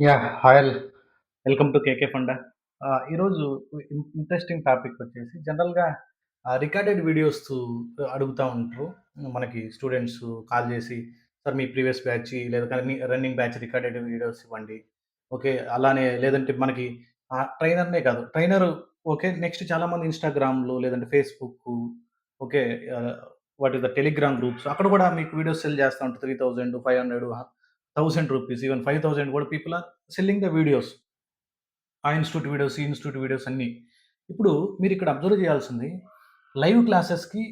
Hi all. Welcome to KK funda. ఈరోజు interesting topic వచ్చేసి జనరల్‌గా రికార్డెడ్ వీడియోస్ అడుగుతా ఉంటారు. మనకి స్టూడెంట్స్ కాల్ చేసి, "సార్ మీ ప్రీవియస్ బ్యాచ్ లేదా రన్నింగ్ బ్యాచ్ రికార్డెడ్ వీడియోస్ ఇవ్వండి." ఓకే. అలానే లేదంటే మనకి ట్రైనర్‌నే కాదు. Trainer okay. నెక్స్ట్ చాలామంది ఇన్‌స్టాగ్రామ్‌లో లేదంటే ఫేస్‌బుక్కు ఓకే. ఆహ్, what is the Telegram groups అక్కడ కూడా మీకు వీడియోస్ సెల్ చేస్తా ఉంటారు. 3000, 500, రూ. 1000 ఈవెన్ 5000 కూడా people are selling the videos. ఆ ఇన్‌స్టిట్యూట్ వీడియోస్, ఈ ఇన్‌స్టిట్యూట్ వీడియోస్ అన్నీ. ఇప్పుడు మీరిక్కడ అబ్జర్వ్ చేయాల్సింది లైవ్ క్లాసెస్‌కి,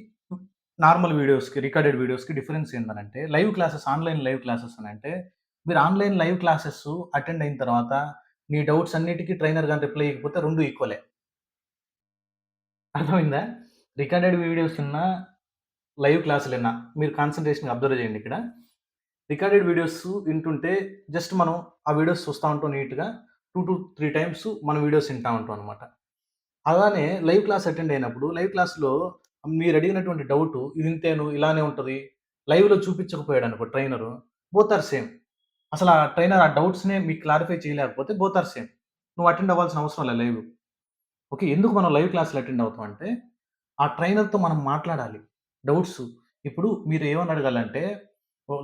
నార్మల్ వీడియోస్‌కి, రికార్డెడ్ వీడియోస్‌కి డిఫరెన్స్ ఏందనంటే, live classes, online live classes అనంటే, మీరు ఆన్‌లైన్ లైవ్ క్లాసెస్ అటెండ్ అయిన తర్వాత, మీ డౌట్స్ అన్నిటికి ట్రైనర్ గాని రిప్లై ఇయ్యకపోతే 2 ఈక్వలే. అర్థమైందా? రికార్డెడ్ వీడియోస్ ఇన్నా, లైవ్ క్లాసులిన్నా మీరు కాన్సంట్రేషన్‌గా అబ్జర్వ్ చేయండి ఇక్కడ. రికార్డెడ్ వీడియోస్ వింటుంటే జస్ట్ మనం ఆ వీడియోస్ చూస్తా ఉంటాం నీట్‌గా. 2-3 టైమ్స్ మన వీడియోస్ వింటా ఉంటాం అనమాట. అలానే లైవ్ క్లాస్ అటెండ్ అయినప్పుడు లైవ్ క్లాస్‌లో మీరడిగినటువంటి డౌటు ఇది ఇంతేను, ఇలానే ఉంటది. లైవ్‌లో చూపించకపోయాడనుకో ట్రైనరు, బోత్ ఆర్ సేమ్. అసల ఆ ట్రైనర్ ఆ డౌట్స్‌నే మీకు క్లారిఫై చేయలేకపోతే బోత్ ఆర్ సేమ్. నువ్వు అటెండ్ అవ్వాల్సిన అవసరం లే లైవ్. ఓకే. ఎందుకు మనం లైవ్ క్లాస్‌లు అటెండ్ అవుతాం అంటే, ఆ ట్రైనర్‌తో మనం మాట్లాడాలి. డౌట్స్ ఇప్పుడు మీరు ఏమని అడగాలంటే,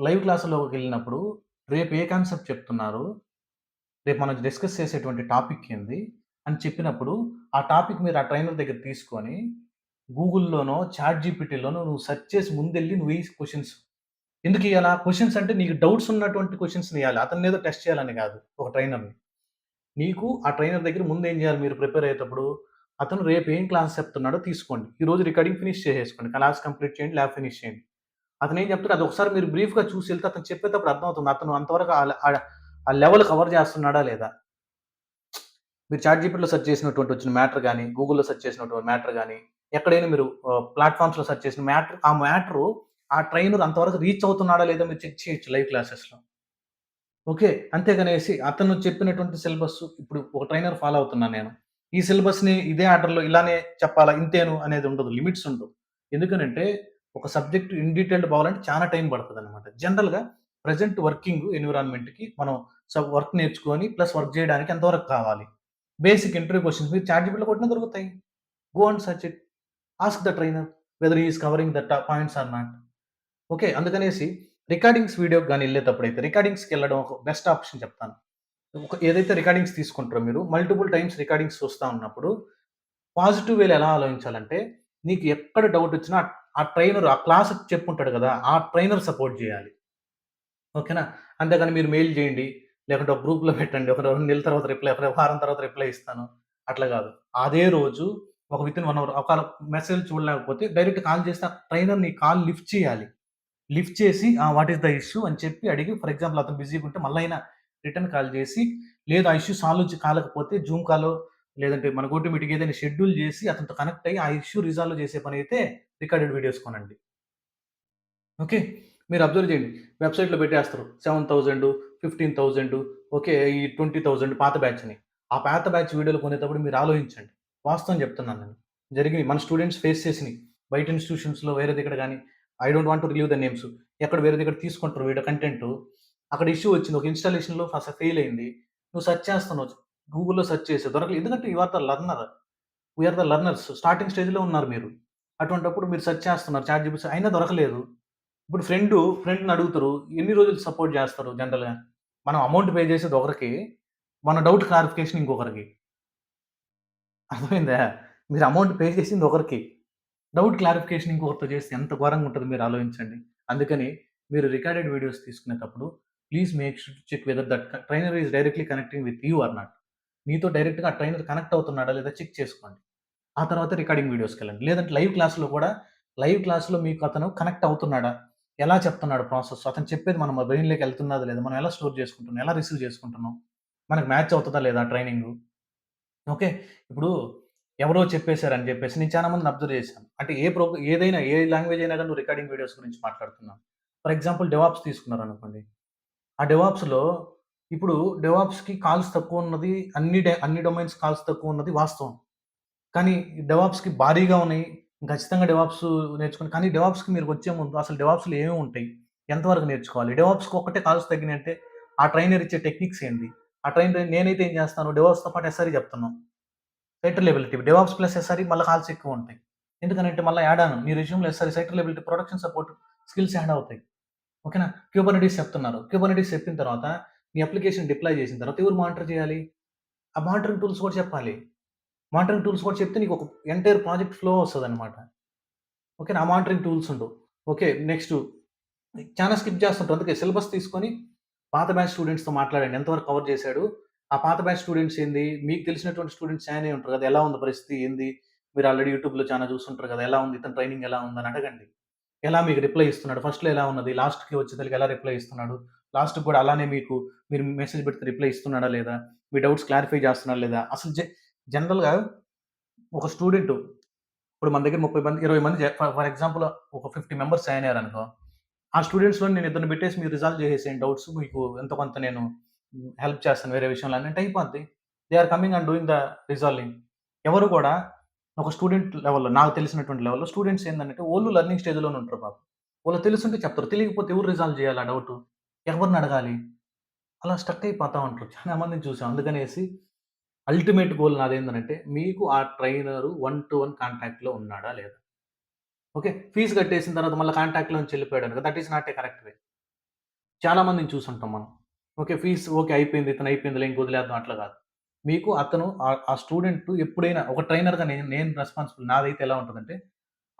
లైవ్ క్లాస్‌లోకెళ్ళినప్పుడు రేపు ఏ కాన్సెప్ట్ చెప్తున్నారు? రేపు మనం డిస్కస్ చేసేటువంటి టాపిక్ ఏంది? అని చెప్పినప్పుడు, ఆ టాపిక్ మీరు ఆ ట్రైనర్ దగ్గర తీసుకొని, గూగుల్‌లోనో, చాట్‌జీపీటీలోనో నువ్వు సెర్చ్ చేసి ముందెళ్లి నువ్వెయి క్వెషన్స్. ఎందుకియ్యాల? క్వెషన్స్ అంటే నీకు డౌట్స్ ఉన్నటువంటి క్వెషన్స్‌నియ్యాలి. అతన్నేదో టెస్ట్ చేయాలని గాదు ఒక ట్రైనర్‌ని. నీకు ఆ ట్రైనర్ దగ్గర ముందేం జేయాలి మీరు ప్రిపేర్ అయ్యేటప్పుడు, అతను రేపు ఏం క్లాస్ చెప్తున్నాడో తీసుకోండి. ఈరోజు రికార్డింగ్ ఫినిష్ చేసేసుకోండి. క్లాస్ కంప్లీట్ చేయండి, ల్యాబ్ ఫినిష్ చేయండి. అతనేం చెప్తాడో అదొకసారి మీరు బ్రీఫ్‌గా చూసెళ్తే అతను చెప్పేటప్పుడు అర్థమవుతుంది. అతను అంతవరకు ఆ లెవెల్ కవర్ చేస్తున్నాడా లేదా? మీరు చాట్‌జీపీటీలో సెర్చ్ చేసినటువంటి వచ్చిన మ్యాటర్ గాని, గూగుల్‌లో సెర్చ్ చేసినటువంటి మ్యాటర్ గాని, ఎక్కడైనా మీరు ప్లాట్‌ఫార్మ్స్‌లో సెర్చ్ చేసిన మ్యాటరు ఆ ట్రైనర్ అంతవరకు రీచ్ అవుతున్నాడా లేదా మీరు చెక్ చేయొచ్చు లైవ్ క్లాసెస్‌లో. ఓకే. అంతేగానేసి అతను చెప్పినటువంటి సిలబస్ ఇప్పుడు ఒక ట్రైనర్ ఫాలో అవుతున్నాను నేను. ఈ సిలబస్‌ని ఇదే ఆర్డర్‌లో ఇలానే చెప్పాలా, ఇంతేను అనేది ఉండదు. లిమిట్స్ ఉండవు. ఎందుకనంటే ఒక సబ్జెక్ట్ ఇన్ డీటెయిల్డ్ పోవాలంటే చాలా టైం పడతదనమాట. జనరల్‌గా ప్రెజెంట్ వర్కింగ్ ఎన్విరాన్మెంట్‌కి మనం వర్క్ నేర్చుకొని ప్లస్ వర్క్ చేయడానికి ఎంతవరకు కావాలి? బేసిక్ ఇంటర్వ్యూ క్వెషన్స్ మీరు చాట్‌జీపీటీలో కొట్టినా దొరుకుతాయి. Go and search it. Ask the trainer whether he is covering the points or not. Okay. అందుకనేసి రికార్డింగ్స్ వీడియోకి గాని ఎళ్ళేటప్పుడైతే రికార్డింగ్స్‌కెళ్ళడం ఒక బెస్ట్ ఆప్షన్ చెప్తాను. ఏదైతే రికార్డింగ్స్ తీసుకుంటారో మీరు మల్టిపుల్ టైమ్స్ రికార్డింగ్స్ చూస్తా ఉన్నప్పుడు పాజిటివ్ వేలో ఎలా ఆలోచించాలంటే నీకు ఎక్కడ డౌట్ వచ్చినా ఆ ట్రైనర్ ఆ క్లాస్ చెప్పుంటాడు గదా! ఆ ట్రైనర్ సపోర్ట్ జేయాలి. ఓకేనా? అంతేగాని మీరు మెయిల్ జేయండి. లేకుంటే ఒక గ్రూప్‌లో పెట్టండి. ఒక 2 నెలల తర్వాత రిప్లై, ఒక వారం తర్వాత రిప్లై ఇస్తాను. అట్లా గాదు. అదే రోజు ఒక వితిన్ 1 అవర్ ఒకవేళ మెసేజ్ చూడలేకపోతే డైరెక్ట్ కాల్ చేస్తే ఆ ట్రైనర్ నీ కాల్ లిఫ్ట్ చేయాలి. లిఫ్ట్ చేసి వాట్ ఈస్ ద ఇష్యూ అని చెప్పి అడిగి ఫర్ ఎగ్జాంపుల్ అతను బిజీగా ఉంటే మళ్ళైనా రిటర్న్ కాల్ చేసి, లేదు ఆ ఇష్యూ సాల్వ్ కాలేకపోతే జూమ్ కాలో లేదంటే మన గోటోమీటింగ్ ఏదైనా షెడ్యూల్ చేసి అతనితో కనెక్ట్ అయ్యి ఆ ఇష్యూ రిజాల్వ్ చేసే పనైతే రికార్డెడ్ వీడియోస్ కొనండి. ఓకే. మీరు అబ్జర్వ్ చేయండి. వెబ్‌సైట్‌లో పెట్టేస్తారు. 7,000, 15,000 ఓకే. ఈ 20,000 పాత బ్యాచ్ అని. ఆ పాత బ్యాచ్ వీడియోలు కొనేటప్పుడు మీరు ఆలోచించండి. వాస్తవం చెప్తున్నాను నేను. జరిగినియి. మన స్టూడెంట్స్ ఫేస్ చేసినియి. బయట ఇన్‌స్టిట్యూషన్స్‌లో వేరే దగ్గర గాని, I don't want to relieve the names. ఎక్కడ వేరే దగ్గర తీసుకుంటారు వీడియో కంటెంటు. అక్కడ ఇష్యూ వచ్చింది. ఒక ఇన్‌స్టాలేషన్‌లో ఫెయిల్ అయింది. నువ్వు సెర్చ్ చేస్తున్నావు. గూగుల్‌లో సెర్చ్ చేసావు. దొరకలేదు. ఎందుకంటే you are the learner. We are the learners. Starting స్టేజ్‌లో ఉన్నారు మీరు. అటువంటప్పుడు మీరు సెర్చ్ చేస్తున్నారు. చాట్‌జీపీటీ అయినా దొరకలేదు. ఇప్పుడు ఫ్రెండ్‌ని అడుగుతారు. ఎన్ని రోజులు సపోర్ట్ జేస్తారు జనరల్‌గా? మనం అమౌంట్ పే చేసేది ఒకరికి, మన డౌట్ క్లారిఫికేషన్ ఇంకొకరికి. అర్థమైందా? మీరు అమౌంట్ పే చేసింది ఒకరికి. డౌట్ క్లారిఫికేషన్ ఇంకొకరితో చేస్తే ఎంత ఘోరంగా ఉంటదో మీరు ఆలోచించండి. అందుకని మీరు రికార్డెడ్ వీడియోస్ తీసుకునేటప్పుడు please make sure to check whether that trainer is directly connecting with you or not. నీతో డైరెక్ట్‌గా ఆ ట్రైనర్ కనెక్ట్ అవుతున్నాడా లేదా చెక్ చేసుకోండి. ఆ తర్వాత రికార్డింగ్ వీడియోస్‌కెళ్ళండి. లేదంటే లైవ్ క్లాస్‌లో కూడా లైవ్ క్లాస్‌లో మీకు అతను కనెక్ట్ అవుతున్నాడా? ఎలా చెప్తున్నాడు ప్రాసెస్? అతను చెప్పేది మన బ్రెయిన్‌లోకి ఎళ్తున్నదా లేదా? మనం ఎలా స్టోర్ చేసుకుంటున్నాం? ఎలా రిసీవ్ చేసుకుంటున్నాం? మనకు మ్యాచ్ అవుతదా లేదా ట్రైనింగు? ఓకే. ఇప్పుడు ఎవరో చెప్పేసారని జెప్పేసి నేను చాలా మందిని అబ్జర్వ్ చేశాను. అంటే ఏదైనా ఏ లాంగ్వేజ్ అయినా గాని నువ్వు రికార్డింగ్ వీడియోస్ గురించి మాట్లాడుతున్నావు. ఫర్ ఎగ్జాంపుల్ డెవాప్స్ తీసుకున్నారనుకోండి. ఆ డెవాప్స్‌లో ఇప్పుడు డెవాప్స్‌కి కాల్స్ తక్కువున్నది. అన్ని డొమైన్స్ కాల్స్ తక్కువున్నది వాస్తవం. కానీ డెవాప్స్‌కి భారీగా ఉన్నాయి. ఖచ్చితంగా డెవాప్స్ నేర్చుకోండి. కానీ డెవాప్స్‌కి మీరు వచ్చే ముందు అసలు డెవాప్స్‌లో ఏమేమి ఉంటాయి? ఎంతవరకు నేర్చుకోవాలి? డెవాప్స్‌కి ఒక్కటే కాల్స్ తగ్గినాయంటే ఆ ట్రైనర్ ఇచ్చే టెక్నిక్స్ ఏంది? ఆ ట్రైనర్ నేనైతే ఏం చేస్తాను, డెవాప్స్‌తో పాటు ఎస్ఆర్‌ఈ చెప్తున్నాం. Site reliability. DevOps plus SRE మళ్ళా కాల్స్ ఎక్కువుంటాయి. ఎందుకనంటే మళ్ళా యాడ్ ఆన్. మీ రెజ్యూమ్‌లో SRE site reliability, production support skills add అవుతాయి. ఓకేనా? క్యూబర్నెటిస్ చెప్తున్నారు. క్యూబర్నెటిస్ చెప్పిన తర్వాత మీ అప్లికేషన్ డిప్లాయ్ చేసిన తర్వాత ఎవరు మానిటర్ చేయాలి? ఆ మానిటరింగ్ టూల్స్ కూడా చెప్పాలి. మానిటరింగ్ టూల్స్ కూడా చెప్తే నీకు ఒక ఎంటైర్ ప్రాజెక్ట్ ఫ్లో వస్తదనమాట. ఓకేనా? ఆ మానిటరింగ్ టూల్స్ ఉండవు. ఓకే. నెక్స్టు చానా స్కిప్ చేస్తుంటారు. అందుకే సిలబస్ తీసుకొని పాత బ్యాచ్ స్టూడెంట్స్‌తో మాట్లాడండి. ఎంతవరకు కవర్ చేశాడు? ఆ పాత బ్యాచ్ స్టూడెంట్స్ ఏంది? మీకు తెలిసినటువంటి స్టూడెంట్స్ చాలానే ఉంటారు కదా! ఎలా ఉంది పరిస్థితి? ఏంది? మీరు ఆల్రెడీ యూట్యూబ్‌లో చానా చూసుంటారు కదా! ఎలా ఉంది? ఇతని ట్రైనింగ్ ఎలా ఉందని అడగండి. ఎలా మీకు రిప్లై ఇస్తున్నాడు? ఫస్ట్‌లో ఎలా ఉన్నది? లాస్ట్‌కి వచ్చేసరికి ఎలా రిప్లై ఇస్తున్నాడు? లాస్ట్‌కి కూడా అలానే మీరు మెసేజ్ పెడితే రిప్లై ఇస్తున్నాడా లేదా? మీ డౌట్స్ క్లారిఫై చేస్తున్నాడా లేదా? అసలు జనరల్‌గా ఒక స్టూడెంట్ ఇప్పుడు మన దగ్గర 30 మంది, 20 మంది ఫర్ ఎగ్జాంపుల్ ఒక 50 మెంబర్స్ జాయిన్ అయ్యారనుకో. ఆ స్టూడెంట్స్‌లో నేను ఇద్దరిని పెట్టేసి మీరు రిజాల్వ్ చేసేసేయండి డౌట్స్. మీకు ఎంతో కొంత నేను హెల్ప్ చేస్తాను వేరే విషయంలో అనంటే అయిపోద్ది. They are coming and doing the resolving. ఎవరు కూడా ఒక స్టూడెంట్ లెవెల్‌లో నాకు తెలిసినటువంటి లెవెల్‌లో స్టూడెంట్స్ ఏందంటే ఓన్లీ లెర్నింగ్ స్టేజ్‌లోనే ఉంటారు పాపం. వాళ్ళకి తెలుసుంటే చెప్తారు. తెలియకపోతే ఎవరు రిజాల్వ్ చేయాలి ఆ డౌటు? ఎవరిని అడగాలి? అలా స్టక్ అయిపోతా ఉంటారు. చాలా మందిని చూసాం. అందుకనేసి అల్టిమేట్ గోల్ నాదేందనంటే మీకు ఆ ట్రైనరు వన్ టు వన్ కాంటాక్ట్‌లో ఉన్నాడా లేదా? ఓకే. ఫీస్ కట్టేసిన తర్వాత మళ్ళా కాంటాక్ట్‌లో నుంచి వెళ్ళిపోయాడనుకో that is not a correct way. చాలా మందిని చూసుంటాం మనం. ఓకే. Fees okay. అయిపోయింది. ఇతను అయిపోయిందిలే ఇంక వదిలేద్దాం అట్లా కాదు. మీకు అతను ఆ స్టూడెంట్ ఎప్పుడైనా ఒక ట్రైనర్‌గా నేను నేను రెస్పాన్సిబుల్. నాదైతే ఎలా ఉంటదంటే,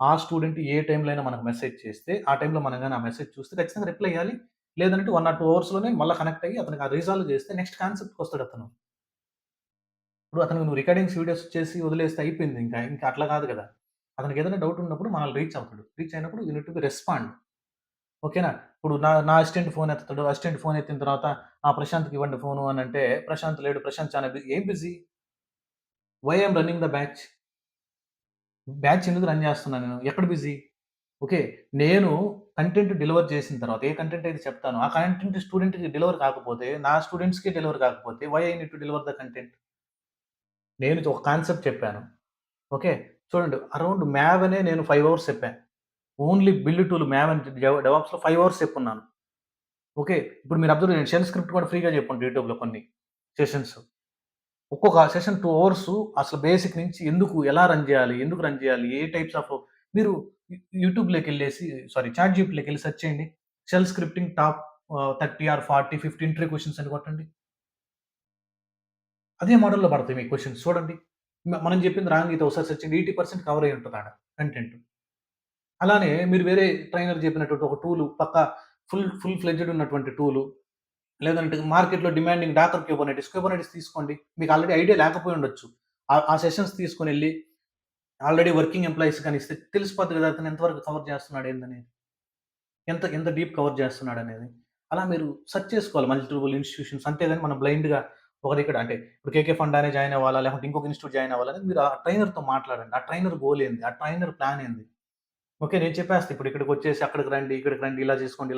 ఆ స్టూడెంట్ ఏ టైమ్‌లో అయినా మనకు మెసేజ్ చేస్తే, ఆ టైమ్‌లో మనం గాని ఆ మెసేజ్ చూస్తే ఖచ్చితంగా రిప్లై ఇయ్యాలి. లేదంటే 1 ఆర్ 2 అవర్స్‌లోనే మళ్ళా కనెక్ట్ అయ్యి అతనికి ఆ రిజాల్వ్ చేస్తే నెక్స్ట్ కాన్సెప్ట్‌కొస్తాడతను. ఇప్పుడు అతనికి నువ్వు రికార్డింగ్స్, వీడియోస్ చేసి వదిలేస్తే అయిపోయింది ఇంకా. ఇంకా అట్లా కాదు కదా! అతనికేదైనా డౌట్ ఉన్నప్పుడు మనల్ని రీచ్ అవుతాడు. రీచ్ అయినప్పుడు you need to be respond. ఓకేనా? ఇప్పుడు నా నా అసిస్టెంట్ ఫోన్ ఎత్తుతాడు. అసిస్టెంట్ ఫోన్ ఎత్తిన తర్వాత ప్రశాంత్‌కి ఇవ్వండి ఫోను అనంటే, ప్రశాంత్ లేడు. ప్రశాంత్ చాలా ఏం busy? Why I'm running the batch? Batch ఎందుకు రన్ చేస్తున్నా నేను? ఎక్కడ బిజీ? ఓకే. నేను కంటెంట్ డెలివర్ చేసిన తర్వాత ఏ కంటెంట్ అయితే చెప్తానో, ఆ కంటెంట్ స్టూడెంట్‌కి డెలివర్ కాకపోతే, నా స్టూడెంట్స్‌కి డెలివర్ కాకపోతే, why I need to deliver the content? నేను ఒక కాన్సెప్ట్ చెప్పాను. ఓకే. చూడండి అరౌండ్ మ్యావ్ అనే నేను 5 అవర్స్ చెప్పా. Only build tool maven and డెవాప్స్‌లో 5 అవర్స్ చెప్పున్నాను. ఓకే. ఇప్పుడు మీరు అబ్జర్వ్ చేయండి. షెల్ స్క్రిప్ట్ కూడా ఫ్రీగా చెప్పండి యూట్యూబ్‌లో కొన్ని సెషన్స్. ఒక్కొక్క సెషన్ 2 అవర్సు అసలు బేసిక్ నుంచి ఎలా రన్ చేయాలి? ఎందుకు రన్ చేయాలి? ఏ టైప్స్ ఆఫ్ మీరు యూట్యూబ్‌లోకెళ్ళేసి చాట్‌జీపీటీలోకెళ్ళి సెర్చ్ చేయండి. Shell scripting top 30 or 40, 50 intro questions అని కొట్టండి. అదే మోడల్‌లో పడతాయి మీకు క్వెషన్స్ చూడండి. మనం చెప్పింది రాంగ్ అయితే ఒకసారి సెర్చ్ చేయండి. 80% కవర్ అయ్యి ఉంటది ఆడ కంటెంట్. అలానే మీరు వేరే ట్రైనర్ చెప్పినటువంటి ఒక టూలు ఫుల్ ఫ్లెడ్జ్డ్ ఉన్నటువంటి టూలు లేదంటే మార్కెట్‌లో డిమాండింగ్ డాకర్ క్యూబర్నెటిస్ తీసుకోండి. మీకు ఆల్రెడీ ఐడియా లేకపోయి ఉండొచ్చు. ఆ సెషన్స్ తీసుకొనెళ్లి ఆల్రెడీ వర్కింగ్ ఎంప్లాయీస్ గాని ఇస్తే తెలిసిపోద్ది కదా! అతను ఎంతవరకు కవర్ చేస్తున్నాడు ఏందనేది. ఎంత ఎంత డీప్ కవర్ చేస్తున్నాడనేది. అలా మీరు సెర్చ్ చేసుకోవాలి మల్టిపుల్ ఇన్‌స్టిట్యూషన్స్. అంతేగాని మనం బ్లైండ్‌గా ఒక దగ్గర అంటే ఇప్పుడు 'కేకే ఫండానే' జాయిన్ అవ్వాలా? లేకపోతే ఇంకొక ఇన్‌స్టిట్యూట్ జాయిన్ అవ్వాలా? అనేది మీరు ఆ ట్రైనర్‌తో మాట్లాడండి. ఆ ట్రైనర్ గోల్ ఏంది? ఆ ట్రైనర్ ప్లాన్ ఏంది? ఓకే. నేను చెప్పేస్తా ఇప్పుడు ఇక్కడికొచ్చేసి అక్కడికి రండి, ఇలా చేసుకోండి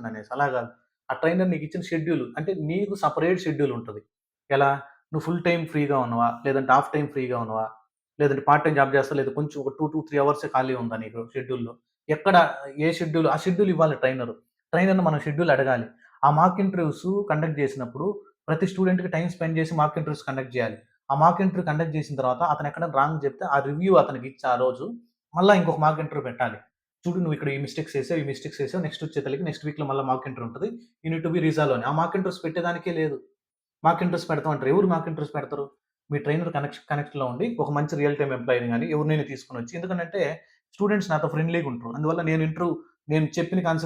అనేసి. అలా గాదు. ఆ ట్రైనర్ నీకిచ్చిన షెడ్యూల్ అంటే నీకు సెపరేట్ షెడ్యూల్ ఉంటది. ఎలా? నువ్వు ఫుల్ టైమ్ ఫ్రీగా ఉన్నవా? లేదంటే హాఫ్ టైమ్ ఫ్రీగా ఉన్నవా? లేదంటే పార్ట్ టైమ్ జాబ్ చేస్తావా? లేదా కొంచెం ఒక 2-3 అవర్సే ఖాళీ ఉందా నీకు షెడ్యూల్‌లో? ఎక్కడ ఏ షెడ్యూల్ ఆ షెడ్యూల్ ఇవ్వాలి ట్రైనరు. ట్రైనర్‌ని మనం షెడ్యూల్ అడగాలి. ఆ మాక్ ఇంటర్వ్యూస్ కండక్ట్ చేసినప్పుడు ప్రతి స్టూడెంట్‌కి టైమ్ స్పెండ్ చేసి మాక్ ఇంటర్వ్యూస్ కండక్ట్ చేయాలి. ఆ మాక్ ఇంటర్వ్యూ కండక్ట్ చేసిన తర్వాత అతను ఎక్కడైనా రాంగ్ చెప్తే ఆ రివ్యూ అతనికిచ్చి ఆ రోజు మళ్ళా ఇంకొక మాక్ ఇంటర్వ్యూ పెట్టాలి. చూడు నువ్వు ఇక్కడ ఈ మిస్టేక్స్ చేసావు. నెక్స్ట్ వచ్చేతలకి నెక్స్ట్ వీక్‌లో మళ్ళా మాక్ ఇంటర్వ్యూ ఉంటది. You need to be resolve అని. ఆ మాక్ ఇంటర్వ్యూస్ పెట్టేదానికే లేదు. మాక్ ఇంటర్వ్యూస్ పెడతాం అంటారు. ఎవరు మాక్ ఇంటర్వ్యూస్ పెడతారు? మీ ట్రైనర్ కనెక్షన్‌లో ఉండి ఒక మంచి రియల్ టైమ్ ఎంప్లాయీని గాని ఎవరినైనా తీసుకొనొచ్చి ఎందుకనంటే స్టూడెంట్స్ నాతో ఫ్రెండ్లీగా ఉంటారు. అందువల్ల నేను చెప్పిన కాన్సెప్ట్